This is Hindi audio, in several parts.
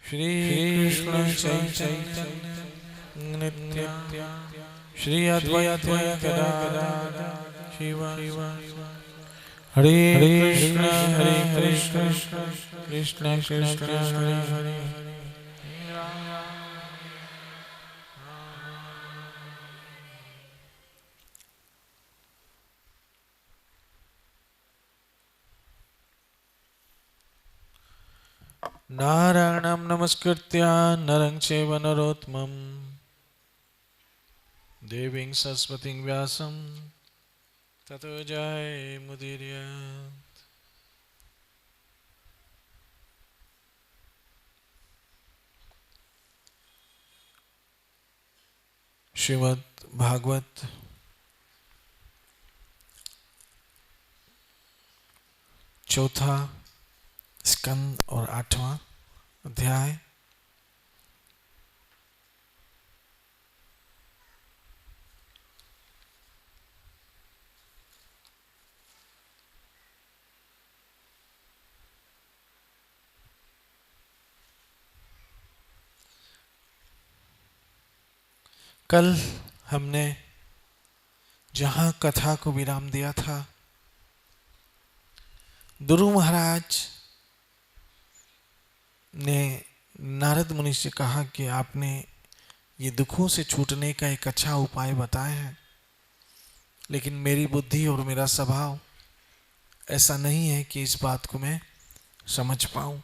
श्री कृष्ण चैतन्य नित्य श्री अद्वैत गदाधर शिव हरे कृष्ण कृष्ण कृष्ण हरे हरे। नारायणं नमस्कृत्य नरं चैव नरोत्तमं देवीं सरस्वतीं व्यासं ततो जयमुदीरयेत्। श्रीमद् भागवत चौथा स्कंद और 8वां अध्याय। कल हमने जहां कथा को विराम दिया था, दुरु महाराज ने नारद मुनि से कहा कि आपने ये दुखों से छूटने का एक अच्छा उपाय बताया है, लेकिन मेरी बुद्धि और मेरा स्वभाव ऐसा नहीं है कि इस बात को मैं समझ पाऊं।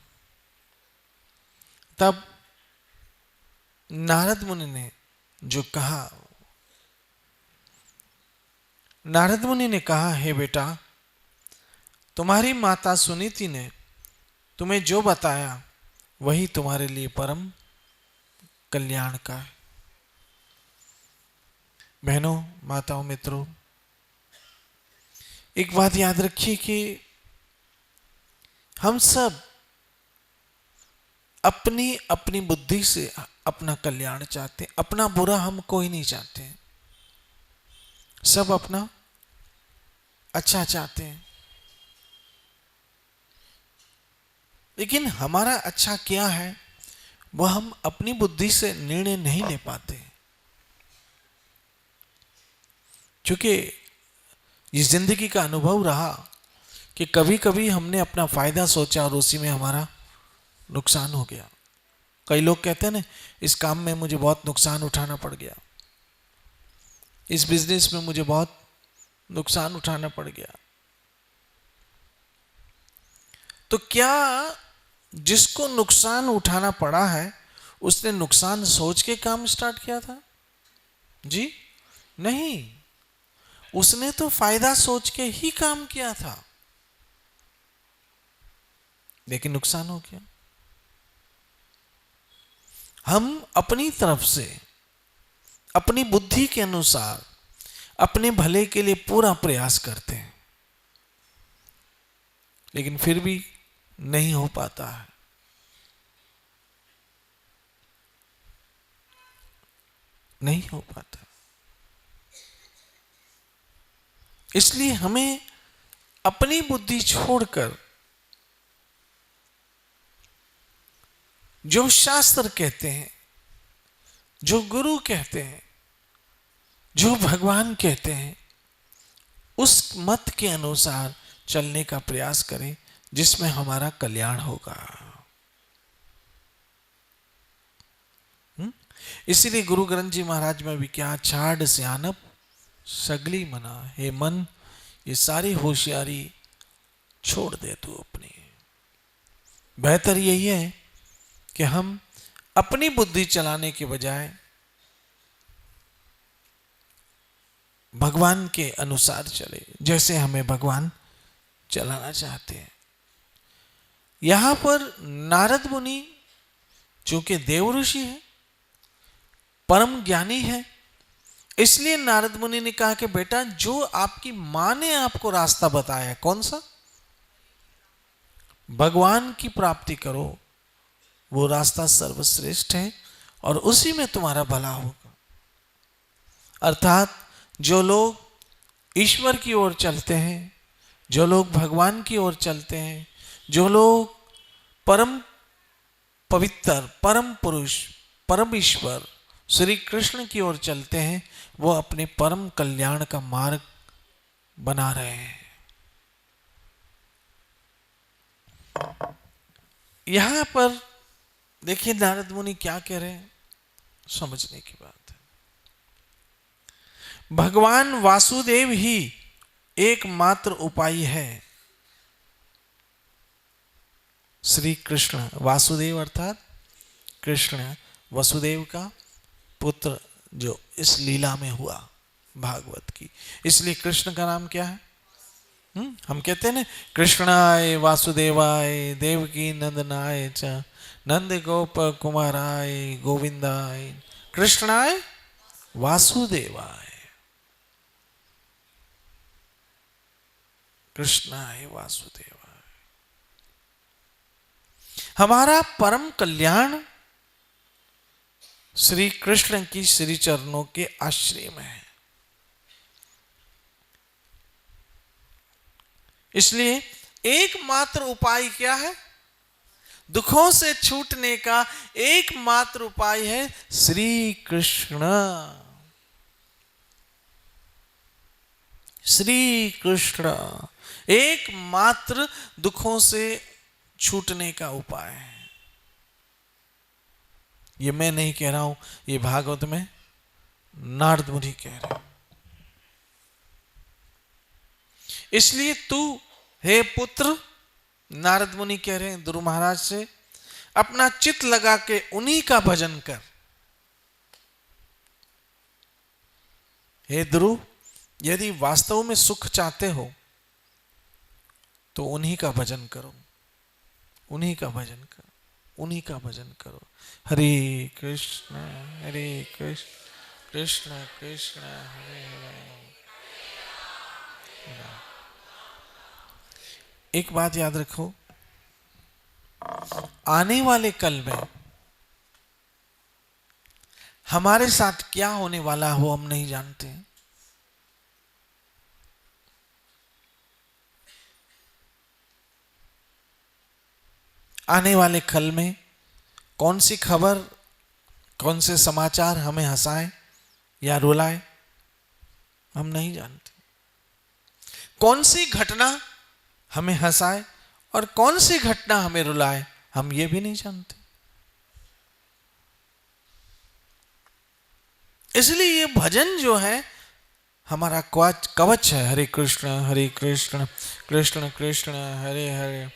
तब नारद मुनि ने जो कहा, नारद मुनि ने कहा, हे बेटा, तुम्हारी माता सुनीति ने तुम्हें जो बताया वही तुम्हारे लिए परम कल्याण का है। बहनों, माताओं, मित्रों, एक बात याद रखिए कि हम सब अपनी अपनी बुद्धि से अपना कल्याण चाहते हैं। अपना बुरा हम कोई नहीं चाहते हैं, सब अपना अच्छा चाहते हैं। लेकिन हमारा अच्छा क्या है वह हम अपनी बुद्धि से निर्णय नहीं ले पाते, क्योंकि इस जिंदगी का अनुभव रहा कि कभी कभी हमने अपना फायदा सोचा और उसी में हमारा नुकसान हो गया। कई लोग कहते हैं ना, इस काम में मुझे बहुत नुकसान उठाना पड़ गया, इस बिजनेस में मुझे बहुत नुकसान उठाना पड़ गया। तो क्या जिसको नुकसान उठाना पड़ा है उसने नुकसान सोच के काम स्टार्ट किया था? जी नहीं, उसने तो फायदा सोच के ही काम किया था, लेकिन नुकसान हो गया। हम अपनी तरफ से अपनी बुद्धि के अनुसार अपने भले के लिए पूरा प्रयास करते हैं, लेकिन फिर भी नहीं हो पाता है। नहीं हो पाता। इसलिए हमें अपनी बुद्धि छोड़कर जो शास्त्र कहते हैं, जो गुरु कहते हैं, जो भगवान कहते हैं, उस मत के अनुसार चलने का प्रयास करें जिसमें हमारा कल्याण होगा। इसीलिए गुरु ग्रंथ जी महाराज में भी क्या, छाड़ सियानप सगली मना, हे मन ये सारी होशियारी छोड़ दे तू अपनी। बेहतर यही है कि हम अपनी बुद्धि चलाने के बजाय भगवान के अनुसार चले, जैसे हमें भगवान चलाना चाहते हैं। यहां पर नारद मुनि जो कि देव ऋषि है, परम ज्ञानी है, इसलिए नारद मुनि ने कहा कि बेटा, जो आपकी मां ने आपको रास्ता बताया है, कौन सा? भगवान की प्राप्ति करो, वो रास्ता सर्वश्रेष्ठ है और उसी में तुम्हारा भला होगा। अर्थात जो लोग ईश्वर की ओर चलते हैं, जो लोग भगवान की ओर चलते हैं, जो लोग परम पवित्र परम पुरुष परम ईश्वर श्री कृष्ण की ओर चलते हैं, वो अपने परम कल्याण का मार्ग बना रहे हैं। यहां पर देखिए नारद मुनि क्या कह रहे हैं, समझने की बात है। भगवान वासुदेव ही एकमात्र उपाय है। श्री कृष्ण वासुदेव अर्थात कृष्ण वसुदेव का पुत्र जो इस लीला में हुआ भागवत की, इसलिए कृष्ण का नाम क्या है? हम कहते हैं ना, कृष्णाय वासुदेवाय देवकी नंदनाय च नंद गोप कुमाराय गोविंदाय कृष्णाय वासुदेवाय, कृष्णाय वासुदेवाय। हमारा परम कल्याण श्री कृष्ण की श्री चरणों के आश्रय में है। इसलिए एकमात्र उपाय क्या है? दुखों से छूटने का एकमात्र उपाय है श्री कृष्ण। श्री कृष्ण एकमात्र दुखों से छूटने का उपाय है। ये मैं नहीं कह रहा हूं, ये भागवत में नारद मुनि कह रहे हैं। इसलिए तू हे पुत्र, नारद मुनि कह रहे हैं ध्रुव महाराज से, अपना चित्त लगा के उन्हीं का भजन कर। हे ध्रुव, यदि वास्तव में सुख चाहते हो तो उन्हीं का भजन करो, उन्हीं का भजन करो, उन्हीं का भजन करो। हरे कृष्ण कृष्ण कृष्ण हरे हरे। एक बात याद रखो, आने वाले कल में हमारे साथ क्या होने वाला हो हम नहीं जानते। आने वाले कल में कौन सी खबर, कौन से समाचार हमें हंसाए या रुलाए हम नहीं जानते। कौन सी घटना हमें हंसाए और कौन सी घटना हमें रुलाए हम ये भी नहीं जानते। इसलिए ये भजन जो है हमारा कवच है। हरे कृष्ण कृष्ण कृष्ण हरे हरे।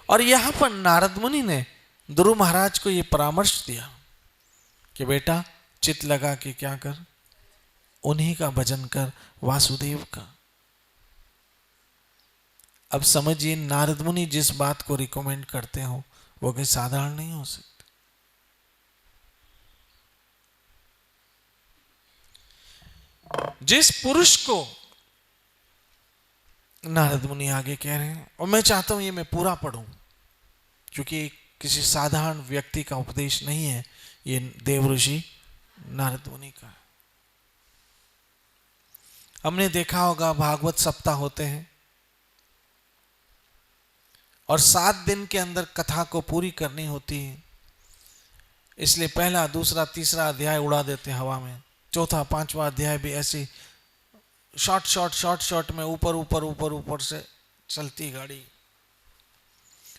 और यहां पर नारद मुनि ने ध्रुव महाराज को यह परामर्श दिया कि बेटा चित्त लगा के क्या कर, उन्हीं का भजन कर, वासुदेव का। अब समझिए नारद मुनि जिस बात को रिकमेंड करते हो वो कोई साधारण नहीं हो सकती। जिस पुरुष को नारद मुनि आगे कह रहे हैं, और मैं चाहता हूं ये मैं पूरा पढ़ूं क्योंकि किसी साधारण व्यक्ति का उपदेश नहीं है, ये देव ऋषि नारद मुनि का। हमने देखा होगा भागवत सप्ताह होते हैं और 7 दिन के अंदर कथा को पूरी करनी होती है, इसलिए पहला दूसरा तीसरा अध्याय उड़ा देते हवा में, चौथा पांचवा अध्याय भी ऐसी शॉर्ट में ऊपर से चलती गाड़ी।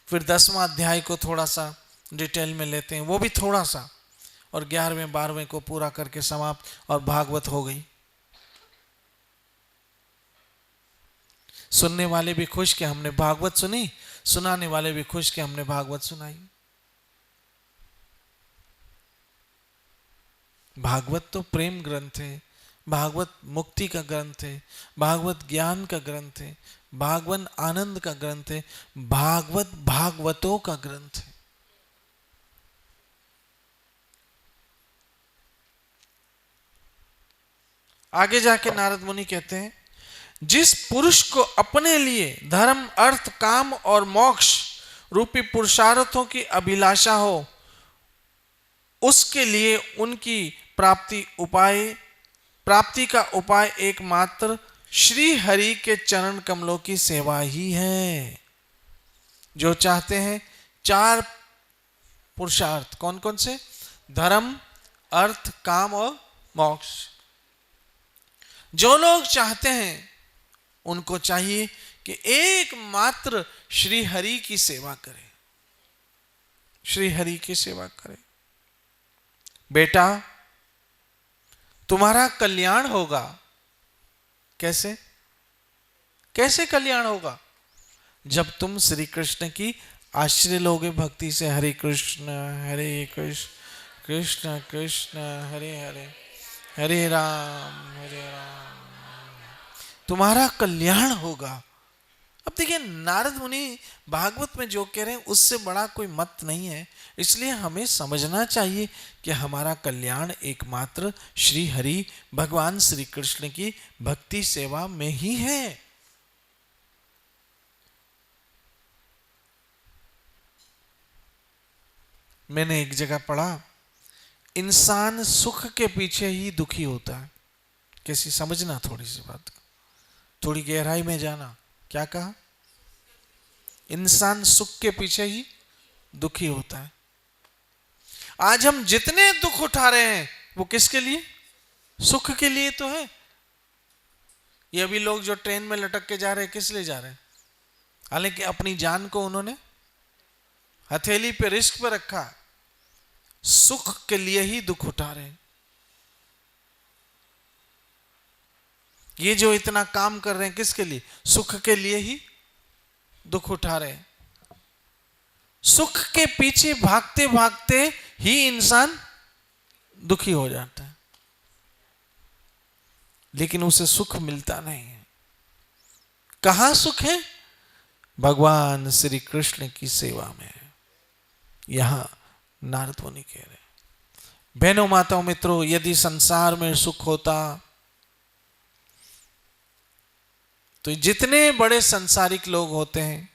फिर 10वां अध्याय को थोड़ा सा डिटेल में लेते हैं, वो भी थोड़ा सा, और 11वें 12वें को पूरा करके समाप्त, और भागवत हो गई। सुनने वाले भी खुश कि हमने भागवत सुनी, सुनाने वाले भी खुश कि हमने भागवत सुनाई। भागवत तो प्रेम ग्रंथ है, भागवत मुक्ति का ग्रंथ है, भागवत ज्ञान का ग्रंथ है, भागवत आनंद का ग्रंथ है, भागवत भागवतों का ग्रंथ है। आगे जाके नारद मुनि कहते हैं, जिस पुरुष को अपने लिए धर्म अर्थ काम और मोक्ष रूपी पुरुषार्थों की अभिलाषा हो, उसके लिए उनकी प्राप्ति का उपाय एकमात्र श्री हरि के चरण कमलों की सेवा ही है। जो चाहते हैं चार पुरुषार्थ, कौन कौन से? धर्म, अर्थ, काम और मोक्ष। जो लोग चाहते हैं उनको चाहिए कि एकमात्र श्री हरि की सेवा करें, श्री हरि की सेवा करें। बेटा, तुम्हारा कल्याण होगा। कैसे? कैसे कल्याण होगा? जब तुम श्री कृष्ण की आश्रय लोगे भक्ति से। हरे कृष्ण कृष्ण कृष्ण हरे हरे, हरे राम तुम्हारा कल्याण होगा। अब देखिए, नारद मुनि भागवत में जो कह रहे हैं उससे बड़ा कोई मत नहीं है। इसलिए हमें समझना चाहिए कि हमारा कल्याण एकमात्र श्री हरि भगवान श्री कृष्ण की भक्ति सेवा में ही है। मैंने एक जगह पढ़ा, इंसान सुख के पीछे ही दुखी होता है। कैसी? समझना थोड़ी सी बात, थोड़ी गहराई में जाना। क्या कहा? इंसान सुख के पीछे ही दुखी होता है। आज हम जितने दुख उठा रहे हैं वो किसके लिए? सुख के लिए तो है। ये अभी लोग जो ट्रेन में लटक के जा रहे हैं, किस लिए जा रहे हैं? हालांकि अपनी जान को उन्होंने हथेली पे, रिस्क पे रखा। सुख के लिए ही दुख उठा रहे हैं। ये जो इतना काम कर रहे हैं किसके लिए? सुख के लिए ही दुख उठा रहे हैं। सुख के पीछे भागते भागते ही इंसान दुखी हो जाता है, लेकिन उसे सुख मिलता नहीं है। कहां सुख है? भगवान श्री कृष्ण की सेवा में। यहां नारद मुनि कह रहे हैं, बहनों, माताओं, मित्रों, यदि संसार में सुख होता तो जितने बड़े संसारिक लोग होते हैं,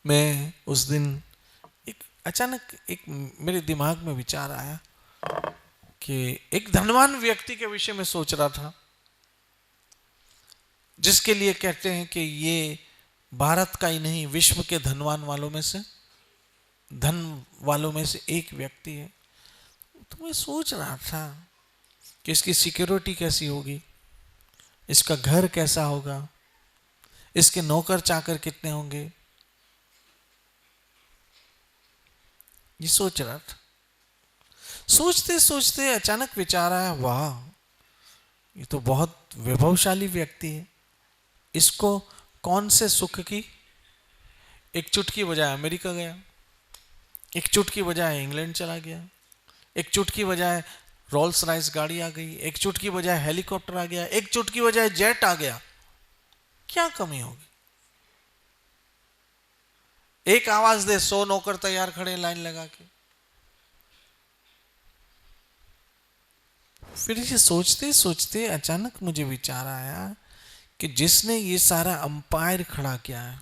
मैं उस दिन अचानक मेरे दिमाग में विचार आया कि एक धनवान व्यक्ति के विषय में सोच रहा था, जिसके लिए कहते हैं कि ये भारत का ही नहीं, विश्व के धन वालों में से एक व्यक्ति है। तो मैं सोच रहा था कि इसकी सिक्योरिटी कैसी होगी, इसका घर कैसा होगा, इसके नौकर चाकर कितने होंगे, ये सोच रहा था। सोचते सोचते अचानक विचार आया, वाह, ये तो बहुत वैभवशाली व्यक्ति है। इसको कौन से सुख की? एक चुटकी बजाय अमेरिका गया, एक चुटकी बजाय इंग्लैंड चला गया, एक चुटकी बजाय रोल्स रॉयस गाड़ी आ गई, एक चुटकी बजाय हेलीकॉप्टर आ गया, एक चुटकी बजाय जेट आ गया। क्या कमी होगी? एक आवाज दे, 100 नौकर तैयार खड़े लाइन लगा के। फिर ये सोचते सोचते अचानक मुझे विचार आया कि जिसने ये सारा अंपायर खड़ा किया है,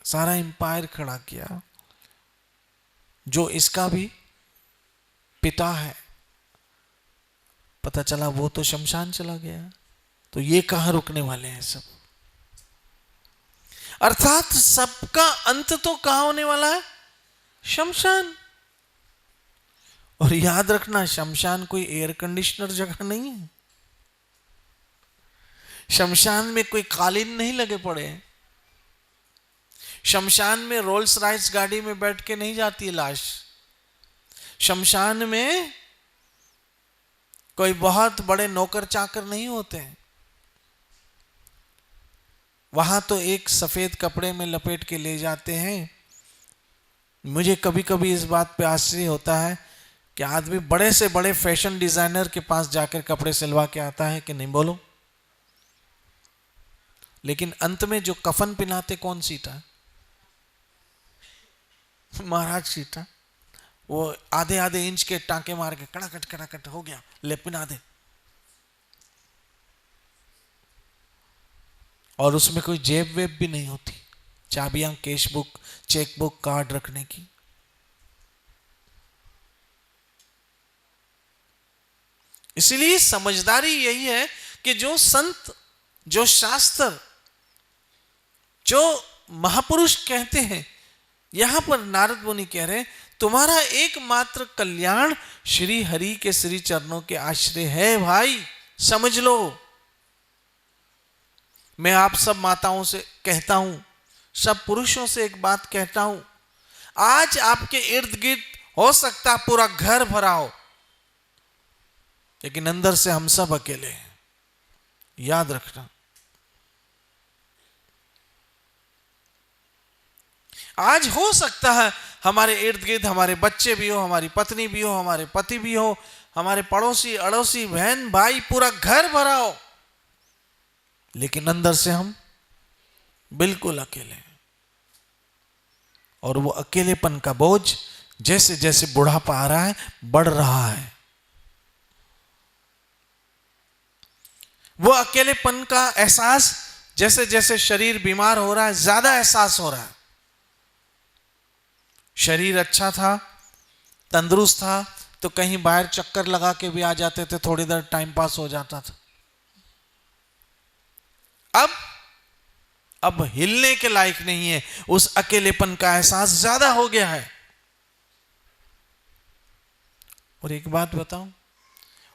सारा एम्पायर खड़ा किया, जो इसका भी पिता है, पता चला वो तो शमशान चला गया। तो ये कहां रुकने वाले हैं सब? अर्थात सबका अंत तो कहां होने वाला है? शमशान। और याद रखना, शमशान कोई एयर कंडीशनर जगह नहीं है। शमशान में कोई कालीन नहीं लगे पड़े हैं। शमशान में रोल्स रॉयस गाड़ी में बैठ के नहीं जाती है लाश। शमशान में कोई बहुत बड़े नौकर चाकर नहीं होते हैं। वहां तो एक सफेद कपड़े में लपेट के ले जाते हैं। मुझे कभी कभी इस बात पे आश्चर्य होता है कि आदमी बड़े से बड़े फैशन डिजाइनर के पास जाकर कपड़े सिलवा के आता है कि नहीं, बोलो? लेकिन अंत में जो कफन पिनाते कौन सीटा? महाराज सीटा। वो आधे आधे इंच के टांके मार के कड़ाकट कड़ाकट हो गया, ले पिना दे। और उसमें कोई जेब वेब भी नहीं होती, चाबियां, cash book, cheque book, card रखने की। इसलिए समझदारी यही है कि जो संत जो शास्त्र, जो महापुरुष कहते हैं, यहां पर नारद मुनि कह रहे हैं तुम्हारा एकमात्र कल्याण श्री हरि के श्री चरणों के आश्रय है भाई, समझ लो। मैं आप सब माताओं से कहता हूं, सब पुरुषों से एक बात कहता हूं, आज आपके इर्द गिर्द हो सकता पूरा घर भरा हो, लेकिन अंदर से हम सब अकेले हैं, याद रखना। आज हो सकता है हमारे इर्द गिर्द हमारे बच्चे भी हो, हमारी पत्नी भी हो, हमारे पति भी हो, हमारे पड़ोसी अड़ोसी बहन भाई पूरा घर भरा हो, लेकिन अंदर से हम बिल्कुल अकेले हैं। और वो अकेलेपन का बोझ जैसे जैसे बुढ़ापा आ रहा है बढ़ रहा है। वो अकेलेपन का एहसास जैसे जैसे शरीर बीमार हो रहा है ज्यादा एहसास हो रहा है। शरीर अच्छा था, तंदुरुस्त था तो कहीं बाहर चक्कर लगा के भी आ जाते थे, थोड़ी देर टाइम पास हो जाता था। अब हिलने के लायक नहीं है, उस अकेलेपन का एहसास ज्यादा हो गया है। और एक बात बताऊं,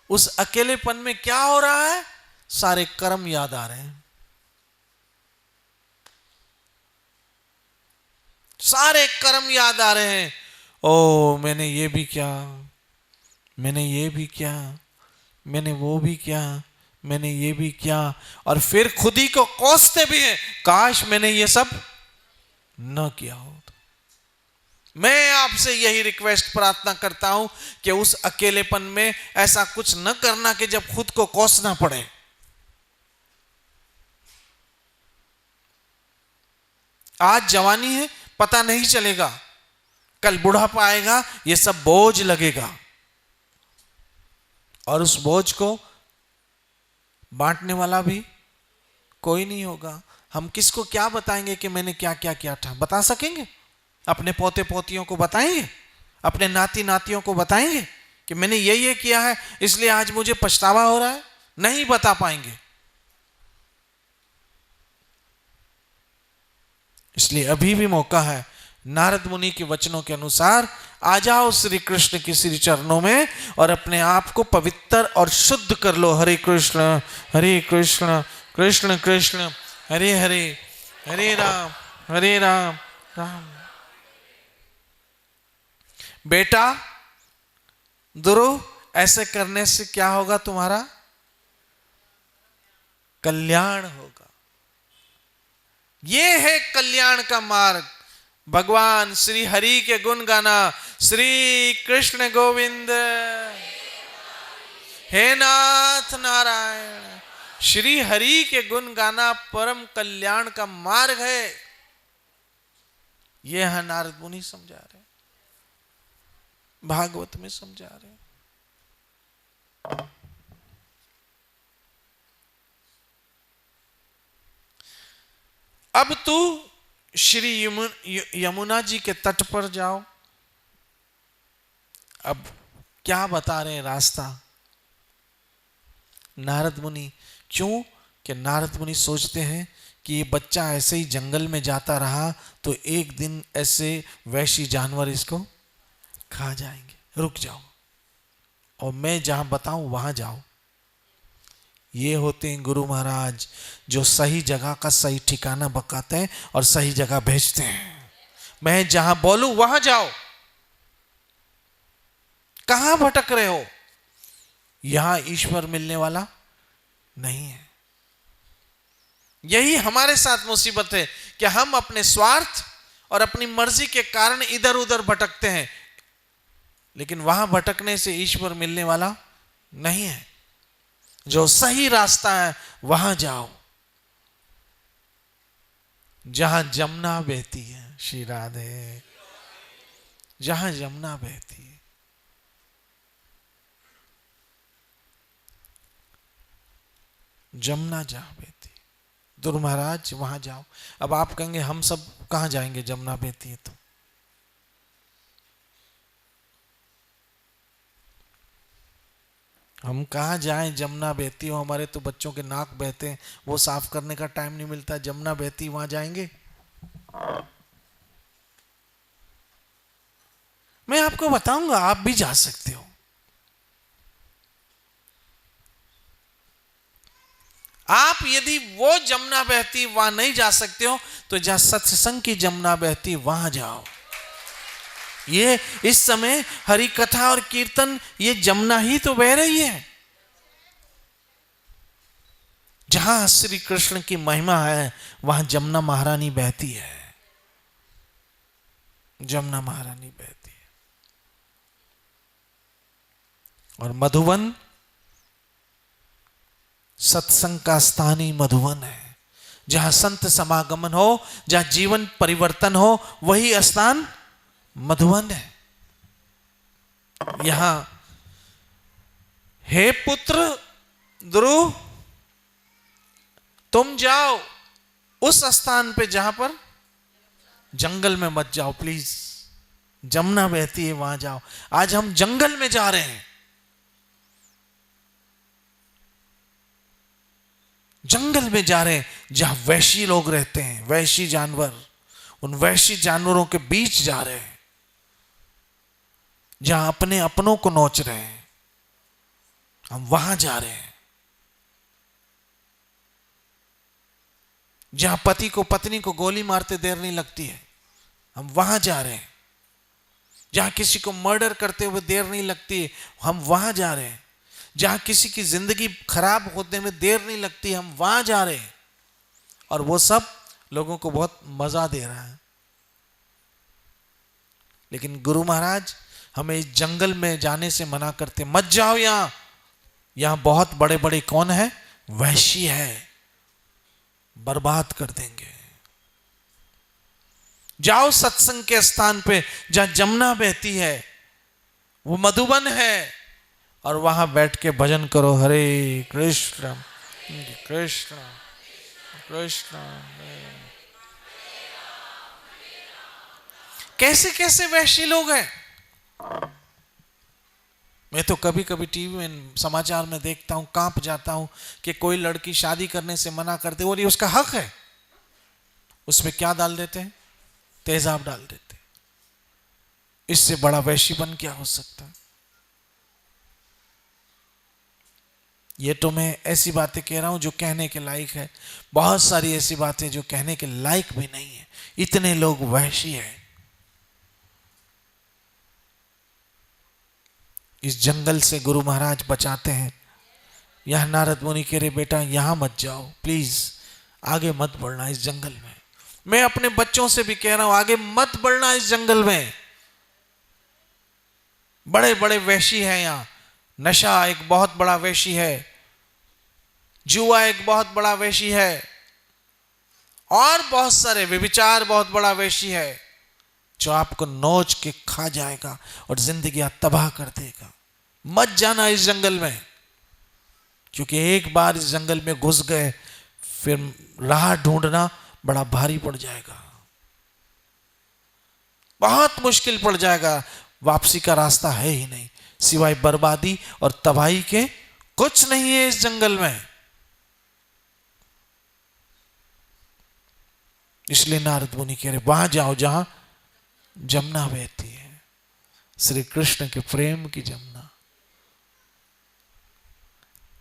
उस अकेलेपन में क्या हो रहा है, सारे कर्म याद आ रहे हैं, सारे कर्म याद आ रहे हैं। ओ मैंने ये भी किया, मैंने ये भी किया, मैंने वो भी किया, मैंने ये भी किया, और फिर खुद ही को कोसते भी हैं, काश मैंने ये सब न किया हो। मैं आपसे यही रिक्वेस्ट प्रार्थना करता हूं कि उस अकेलेपन में ऐसा कुछ न करना कि जब खुद को कोसना पड़े। आज जवानी है पता नहीं चलेगा, कल बुढ़ापा आएगा ये सब बोझ लगेगा, और उस बोझ को बांटने वाला भी कोई नहीं होगा। हम किसको क्या बताएंगे कि मैंने क्या क्या किया था? बता सकेंगे? अपने पोते पोतियों को बताएंगे? अपने नाती नातियों को बताएंगे कि मैंने ये किया है इसलिए आज मुझे पछतावा हो रहा है? नहीं बता पाएंगे। इसलिए अभी भी मौका है, नारद मुनि के वचनों के अनुसार आ जाओ श्री कृष्ण के श्री चरणों में और अपने आप को पवित्र और शुद्ध कर लो। हरे कृष्ण कृष्ण कृष्ण हरे हरे, हरे राम राम। बेटा ध्रुव, ऐसे करने से क्या होगा? तुम्हारा कल्याण होगा। ये है कल्याण का मार्ग। भगवान श्री हरि के गुण गाना, श्री कृष्ण गोविंद, हे नाथ नारायण। श्री हरि के गुण गाना परम कल्याण का मार्ग है। यह है नारद मुनि समझा रहे, भागवत में समझा रहे। अब तू श्री यमुना जी के तट पर जाओ। अब क्या बता रहे हैं रास्ता नारद मुनि? क्यों कि नारद मुनि सोचते हैं कि ये बच्चा ऐसे ही जंगल में जाता रहा तो एक दिन ऐसे वैशी जानवर इसको खा जाएंगे। रुक जाओ और मैं जहां बताऊं वहां जाओ। ये होते हैं गुरु महाराज, जो सही जगह का सही ठिकाना बताते हैं और सही जगह भेजते हैं। मैं जहां बोलूं वहां जाओ। कहां भटक रहे हो? यहां ईश्वर मिलने वाला नहीं है। यही हमारे साथ मुसीबत है कि हम अपने स्वार्थ और अपनी मर्जी के कारण इधर उधर भटकते हैं, लेकिन वहां भटकने से ईश्वर मिलने वाला नहीं है। जो सही रास्ता है वहां जाओ, जहां जमुना बहती है। श्री राधे, जहां जमुना बहती है। जमुना जहां बहती है, ध्रुव महाराज वहां जाओ। अब आप कहेंगे हम सब कहां जाएंगे जमुना बहती है तो? हम कहाँ जाएं, जमुना बहती हो, हमारे तो बच्चों के नाक बहते हैं, वो साफ करने का टाइम नहीं मिलता, जमुना बहती वहां जाएंगे। मैं आपको बताऊंगा, आप भी जा सकते हो। आप यदि वो जमुना बहती वहां नहीं जा सकते हो तो जहां सत्संग की जमुना बहती वहां जाओ। ये इस समय हरि कथा और कीर्तन, ये जमुना ही तो बह रही है। जहां श्री कृष्ण की महिमा है वहां जमुना महारानी बहती है, जमुना महारानी बहती है। और मधुवन सत्संग का स्थान ही मधुवन है। जहां संत समागमन हो, जहां जीवन परिवर्तन हो, वही स्थान मधुवन है। यहां हे पुत्र ध्रुव, तुम जाओ उस स्थान पे जहां पर जंगल में मत जाओ प्लीज, जमुना बहती है वहां जाओ। आज हम जंगल में जा रहे हैं, जंगल में जा रहे हैं जहां वैशी लोग रहते हैं, वैशी जानवर, उन वैशी जानवरों के बीच जा रहे हैं, जहां अपने अपनों को नोच रहे हैं, हम वहां जा रहे हैं। जहां पति को पत्नी को गोली मारते देर नहीं लगती है, हम वहां जा रहे हैं। जहां किसी को मर्डर करते हुए देर नहीं लगती है, हम वहां जा रहे हैं। जहां किसी की जिंदगी खराब होने में देर नहीं लगती, हम वहां जा रहे हैं। और वो सब लोगों को बहुत मजा दे रहा है। लेकिन गुरु महाराज हमें इस जंगल में जाने से मना करते, मत जाओ यहां, यहां बहुत बड़े बड़े कौन है, वैशी है, बर्बाद कर देंगे। जाओ सत्संग के स्थान पे जहां जमुना बहती है, वो मधुबन है, और वहां बैठ के भजन करो, हरे कृष्ण कृष्ण कृष्ण। कैसे कैसे वैश्य लोग हैं। मैं तो कभी कभी टीवी में समाचार में देखता हूं, कांप जाता हूं कि कोई लड़की शादी करने से मना करते और ये उसका हक है, उसमें क्या डाल देते हैं, तेजाब डाल देते। इससे बड़ा वैश्यपन क्या हो सकता है। ये तो मैं ऐसी बातें कह रहा हूं जो कहने के लायक है, बहुत सारी ऐसी बातें जो कहने के लायक भी नहीं है। इतने लोग वैश्य हैं। इस जंगल से गुरु महाराज बचाते हैं। यहां नारद मुनि कह रहे, बेटा यहां मत जाओ प्लीज, आगे मत बढ़ना इस जंगल में। मैं अपने बच्चों से भी कह रहा हूं, आगे मत बढ़ना इस जंगल में, बड़े बड़े वैशी हैं यहां। नशा एक बहुत बड़ा वैशी है, जुआ एक बहुत बड़ा वैशी है, और बहुत सारे व्यभिचार बहुत बड़ा वैशी है, जो आपको नोच के खा जाएगा और जिंदगी तबाह कर देगा। मत जाना इस जंगल में, क्योंकि एक बार इस जंगल में घुस गए फिर राह ढूंढना बड़ा भारी पड़ जाएगा, बहुत मुश्किल पड़ जाएगा। वापसी का रास्ता है ही नहीं, सिवाय बर्बादी और तबाही के कुछ नहीं है इस जंगल में। इसलिए नारद मुनि कह रहे, वहां जाओ जहां जमुना बहती है, श्री कृष्ण के प्रेम की जमुना,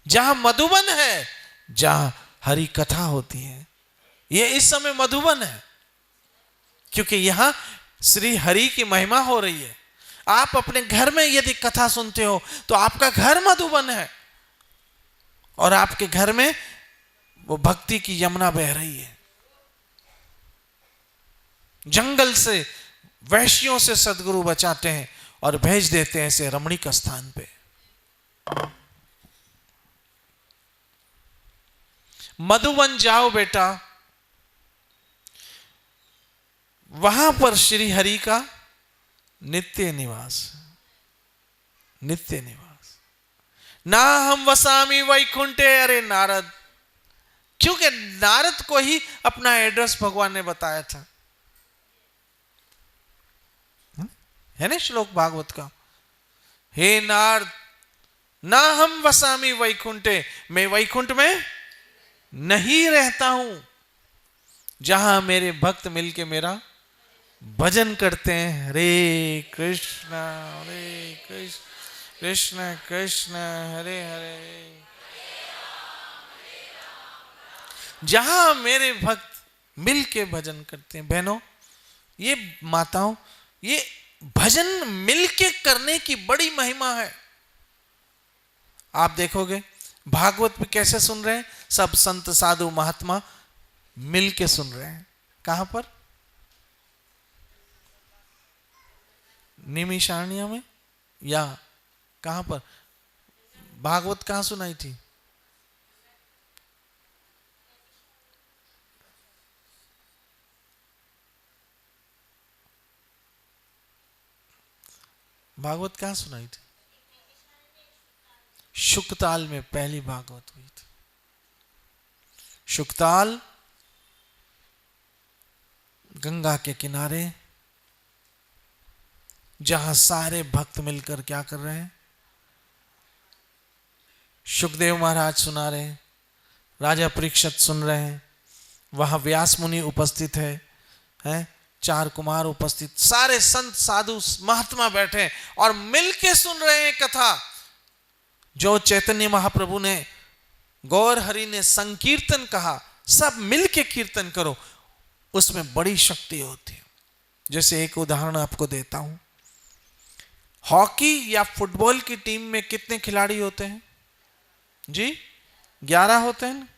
जहां मधुबन है, जहां हरि कथा होती है। ये इस समय मधुबन है, क्योंकि यहां श्री हरि की महिमा हो रही है। आप अपने घर में यदि कथा सुनते हो तो आपका घर मधुबन है, और आपके घर में वो भक्ति की यमुना बह रही है। जंगल से वैश्यों से सदगुरु बचाते हैं और भेज देते हैं ऐसे रमणीक स्थान पे। मधुबन जाओ बेटा, वहां पर श्री हरि का नित्य निवास, नित्य निवास। ना हम वसामी वैकुंठे, अरे नारद, क्योंकि नारद को ही अपना एड्रेस भगवान ने बताया था, है ना श्लोक भागवत का, हे नारद ना हम वसामी वैकुंठे, मैं वैकुंठ में नहीं रहता हूं। जहां मेरे भक्त मिलके मेरा भजन करते हैं, हरे कृष्णा कृष्ण कृष्ण हरे हरे। जहां मेरे भक्त मिलके भजन करते हैं। बहनों, ये माताओं, ये भजन मिलके करने की बड़ी महिमा है। आप देखोगे भागवत में कैसे सुन रहे हैं, सब संत साधु महात्मा मिलके सुन रहे हैं। कहां पर? निमिषारण्य में, या कहां पर? भागवत कहां सुनाई थी? भागवत कहां सुनाई थी? शुकताल में पहली भागवत हुई थी। शुकताल गंगा के किनारे, जहां सारे भक्त मिलकर क्या कर रहे हैं? सुखदेव महाराज सुना रहे हैं, राजा परीक्षित सुन रहे हैं, वहां व्यास मुनि उपस्थित हैं, चार कुमार उपस्थित, सारे संत साधु महात्मा बैठे और मिलके सुन रहे हैं कथा। जो चैतन्य महाप्रभु ने, गौर हरि ने संकीर्तन कहा, सब मिलके कीर्तन करो, उसमें बड़ी शक्ति होती है। जैसे एक उदाहरण आपको देता हूं, हॉकी या फुटबॉल की टीम में कितने खिलाड़ी होते हैं जी? 11 होते हैं।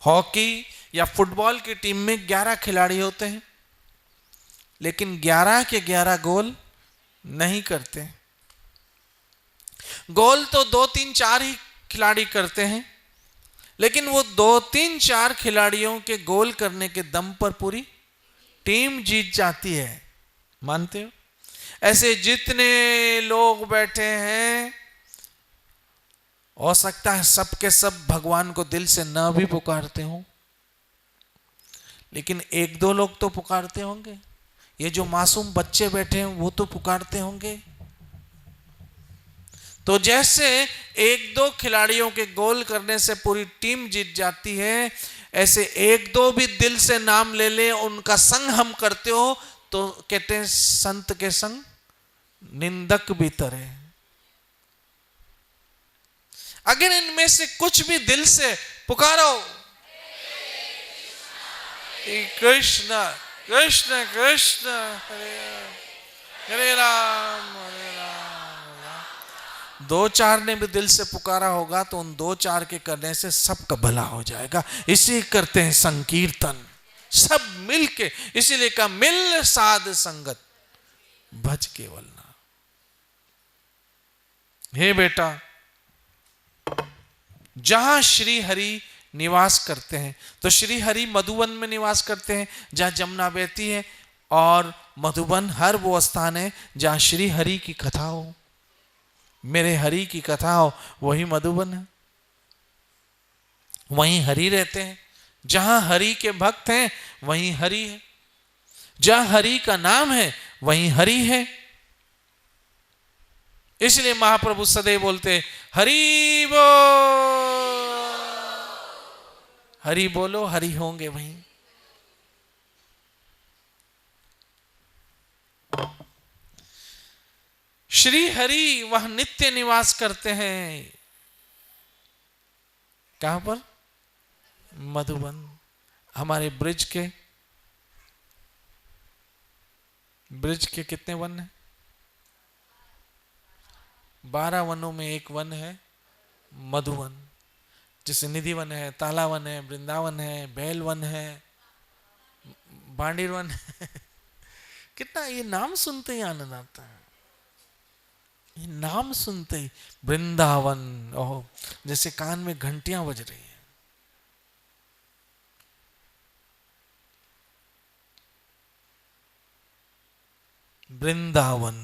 हॉकी या फुटबॉल की टीम में 11 खिलाड़ी होते हैं, लेकिन 11 के 11 गोल नहीं करते। गोल तो 2 3 4 ही खिलाड़ी करते हैं, लेकिन वो 2 3 4 खिलाड़ियों के गोल करने के दम पर पूरी टीम जीत जाती है। मानते हो? ऐसे जितने लोग बैठे हैं, हो सकता है सबके सब भगवान को दिल से न भी पुकारते हो, लेकिन 1 2 लोग तो पुकारते होंगे। ये जो मासूम बच्चे बैठे हैं वो तो पुकारते होंगे। तो जैसे 1 2 खिलाड़ियों के गोल करने से पूरी टीम जीत जाती है, ऐसे 1 2 भी दिल से नाम ले ले, उनका संग हम करते हो, तो कहते हैं संत के संग निंदक भी तरे। अगर इनमें से कुछ भी दिल से पुकारो, कृष्ण कृष्ण कृष्ण हरे हरे राम 2 4 ने भी दिल से पुकारा होगा, तो उन 2 4 के करने से सबका भला हो जाएगा। इसी करते हैं संकीर्तन, सब मिलके। इसीलिए का मिल साध संगत भज केवल ना। हे बेटा, जहां श्री हरि निवास करते हैं, तो श्री हरि मधुवन में निवास करते हैं, जहां जमुना बहती है, और मधुबन हर वो स्थान है जहां श्री हरि की कथा हो, मेरे हरि की कथा हो, वही मधुबन है। वहीं हरि रहते हैं। जहां हरि के भक्त हैं वहीं हरि है, जहां हरि का नाम है वहीं हरि है। इसलिए महाप्रभु सदैव बोलते हरि बोल, हरि बोलो, हरि होंगे वहीं। श्री हरि वह नित्य निवास करते हैं। कहां पर? मधुबन। हमारे ब्रिज के कितने वन हैं? 12 वनों में एक वन है मधुवन, जैसे निधि वन है, ताला वन है, वृंदावन है, बैल वन है, बांडीर वन है। कितना ये नाम सुनते ही आनंद आता है। ये नाम सुनते ही वृंदावन, ओह, जैसे कान में घंटियां बज रही हैं। वृंदावन,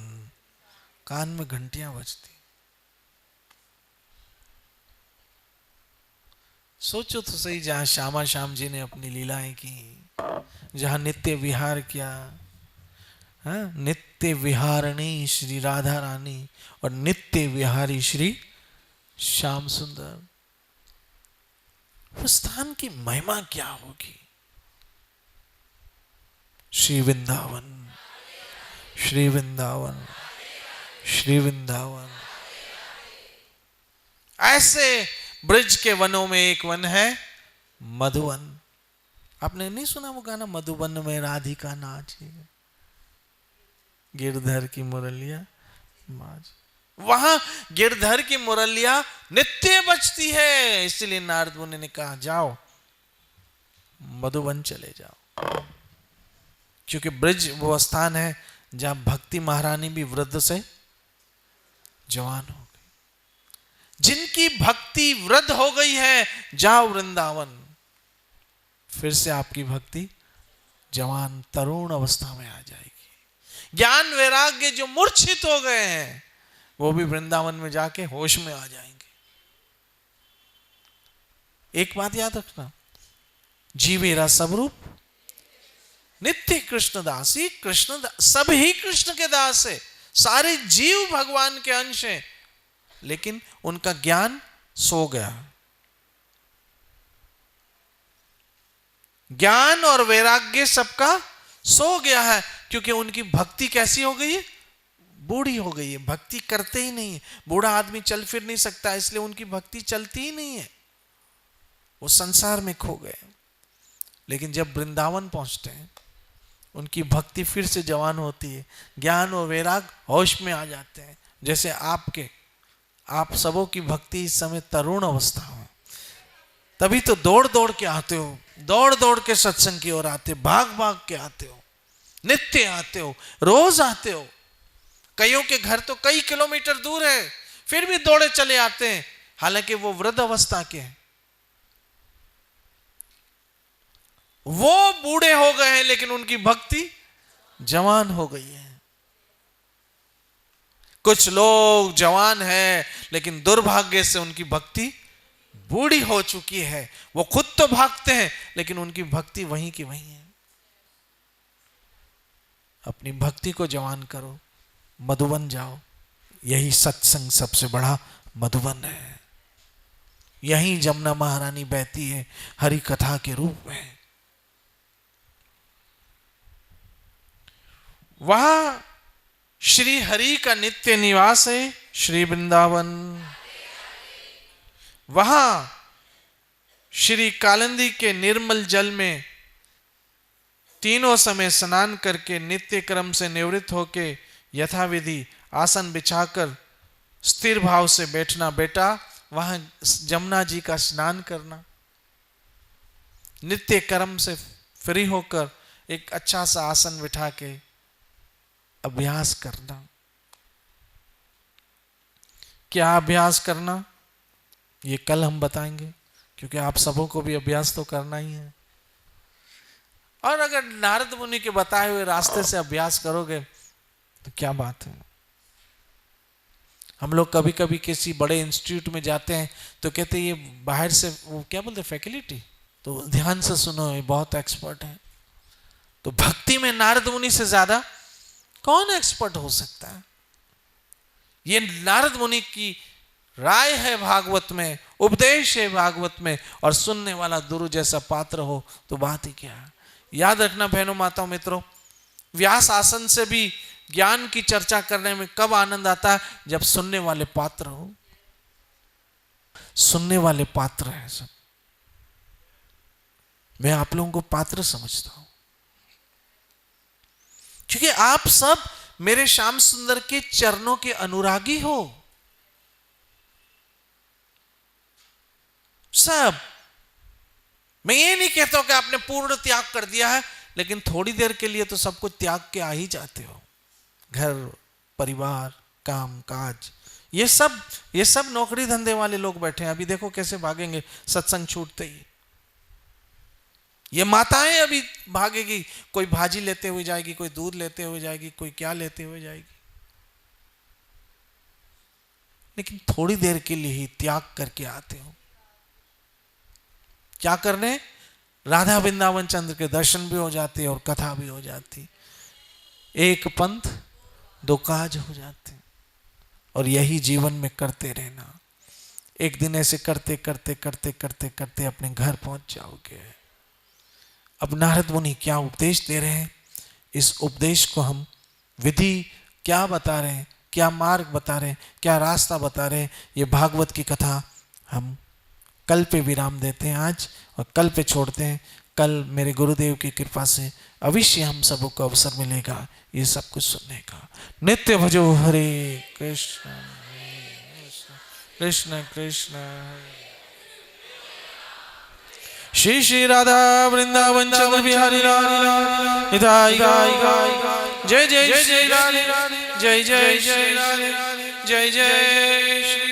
कान में घंटियां बजती। सोचो तो सही, जहां श्यामा श्याम जी ने अपनी लीलाएं की, जहां नित्य विहार किया, हाँ, नित्य विहारिणी श्री राधा रानी और नित्य विहारी श्री श्याम सुंदर। उस स्थान की महिमा क्या होगी? श्री वृंदावन, श्री वृंदावन, श्री वृंदावन। ऐसे ब्रज के वनों में एक वन है मधुवन। आपने नहीं सुना वो गाना, मधुवन में राधिका नाची, गिरधर की मुरलिया माज। वहां गिरधर की मुरलिया नित्य बजती है, इसलिए नारद मुनि ने कहा जाओ मधुवन चले जाओ, क्योंकि ब्रज वो स्थान है जहां भक्ति महारानी भी वृद्ध से जवान हो गई। जिनकी भक्ति वृद्ध हो गई है, जाओ वृंदावन, फिर से आपकी भक्ति जवान तरुण अवस्था में आ जाएगी। ज्ञान वैराग्य जो मूर्छित हो गए हैं, वो भी वृंदावन में जाके होश में आ जाएंगे। एक बात याद रखना, जीवेरा सब रूप नित्य कृष्ण दास। ही कृष्ण सब ही कृष्ण के दास है, सारे जीव भगवान के अंश हैं, लेकिन उनका ज्ञान सो गया। ज्ञान और वैराग्य सबका सो गया है, क्योंकि उनकी भक्ति कैसी हो गई है? बूढ़ी हो गई है, भक्ति करते ही नहीं है। बूढ़ा आदमी चल फिर नहीं सकता, इसलिए उनकी भक्ति चलती ही नहीं है, वो संसार में खो गए। लेकिन जब वृंदावन पहुंचते हैं, उनकी भक्ति फिर से जवान होती है, ज्ञान और वैराग होश में आ जाते हैं। जैसे आप सबों की भक्ति इस समय तरुण अवस्था हो, तभी तो दौड़ दौड़ के आते हो, दौड़ दौड़ के सत्संग की ओर आते हो, भाग भाग के आते हो, नित्य आते हो, रोज आते हो। कईयों के घर तो कई किलोमीटर दूर है, फिर भी दौड़े चले आते हैं, हालांकि वो वृद्ध अवस्था के हैं, वो बूढ़े हो गए हैं, लेकिन उनकी भक्ति जवान हो गई है। कुछ लोग जवान हैं, लेकिन दुर्भाग्य से उनकी भक्ति बूढ़ी हो चुकी है। वो खुद तो भागते हैं, लेकिन उनकी भक्ति वहीं की वहीं है। अपनी भक्ति को जवान करो, मधुवन जाओ। यही सत्संग सबसे बड़ा मधुवन है। यहीं जमुना महारानी बहती है हरि कथा के रूप में। वहां श्री हरि का नित्य निवास है, श्री वृंदावन। वहां श्री कालिंदी के निर्मल जल में तीनों समय स्नान करके नित्य क्रम से निवृत्त होके यथाविधि आसन बिछाकर स्थिर भाव से बैठना। बेटा, वहां जमुना जी का स्नान करना, नित्य कर्म से फ्री होकर एक अच्छा सा आसन बिठा के अभ्यास करना। क्या अभ्यास करना, ये कल हम बताएंगे, क्योंकि आप सबों को भी अभ्यास तो करना ही है। और अगर नारद मुनि के बताए हुए रास्ते से अभ्यास करोगे तो क्या बात है। हम लोग कभी कभी किसी बड़े इंस्टीट्यूट में जाते हैं तो कहते हैं ये बाहर से, वो क्या बोलते हैं, फैकल्टी, तो ध्यान से सुनो, ये बहुत एक्सपर्ट है। तो भक्ति में नारद मुनि से ज्यादा कौन एक्सपर्ट हो सकता है? ये नारद मुनि की राय है भागवत में, उपदेश है भागवत में, और सुनने वाला गुरु जैसा पात्र हो तो बात ही क्या है। याद रखना बहनों, माताओं, मित्रों, व्यास आसन से भी ज्ञान की चर्चा करने में कब आनंद आता है? जब सुनने वाले पात्र हो। सुनने वाले पात्र हैं सब। मैं आप लोगों को पात्र समझता हूं, क्योंकि आप सब मेरे श्याम सुंदर के चरणों के अनुरागी हो। सब। मैं ये नहीं कहता हूं कि आपने पूर्ण त्याग कर दिया है, लेकिन थोड़ी देर के लिए तो सब कुछ त्याग के आ ही जाते हो। घर, परिवार, काम काज, ये सब नौकरी धंधे वाले लोग बैठे हैं। अभी देखो कैसे भागेंगे सत्संग छूटते ही। ये माताएं अभी भागेगी, कोई भाजी लेते हुए जाएगी, कोई दूध लेते हुए जाएगी, कोई क्या लेते हुए जाएगी, लेकिन थोड़ी देर के लिए ही त्याग करके आते हो। क्या करने? राधा वृंदावन चंद्र के दर्शन भी हो जाते और कथा भी हो जाती। एक पंथ दो काज हो जाते हैं। और यही जीवन में करते रहना। एक दिन ऐसे करते करते करते करते करते अपने घर पहुंच जाओगे। अब नारद मुनि क्या उपदेश दे रहे हैं, इस उपदेश को हम विधि क्या बता रहे हैं, क्या मार्ग बता रहे हैं, क्या रास्ता बता रहे हैं, ये भागवत की कथा हम कल पे विराम देते हैं आज, और कल पे छोड़ते हैं। कल मेरे गुरुदेव की कृपा से अवश्य हम सबको अवसर मिलेगा ये सब कुछ सुनने का। नित्य भजो हरे कृष्ण कृष्ण कृष्ण श्री श्री राधा वृंदावन चंद्र बिहारी लाल निताई गाय जय जय श्री राधे जय जय श्री राधे जय जय श्री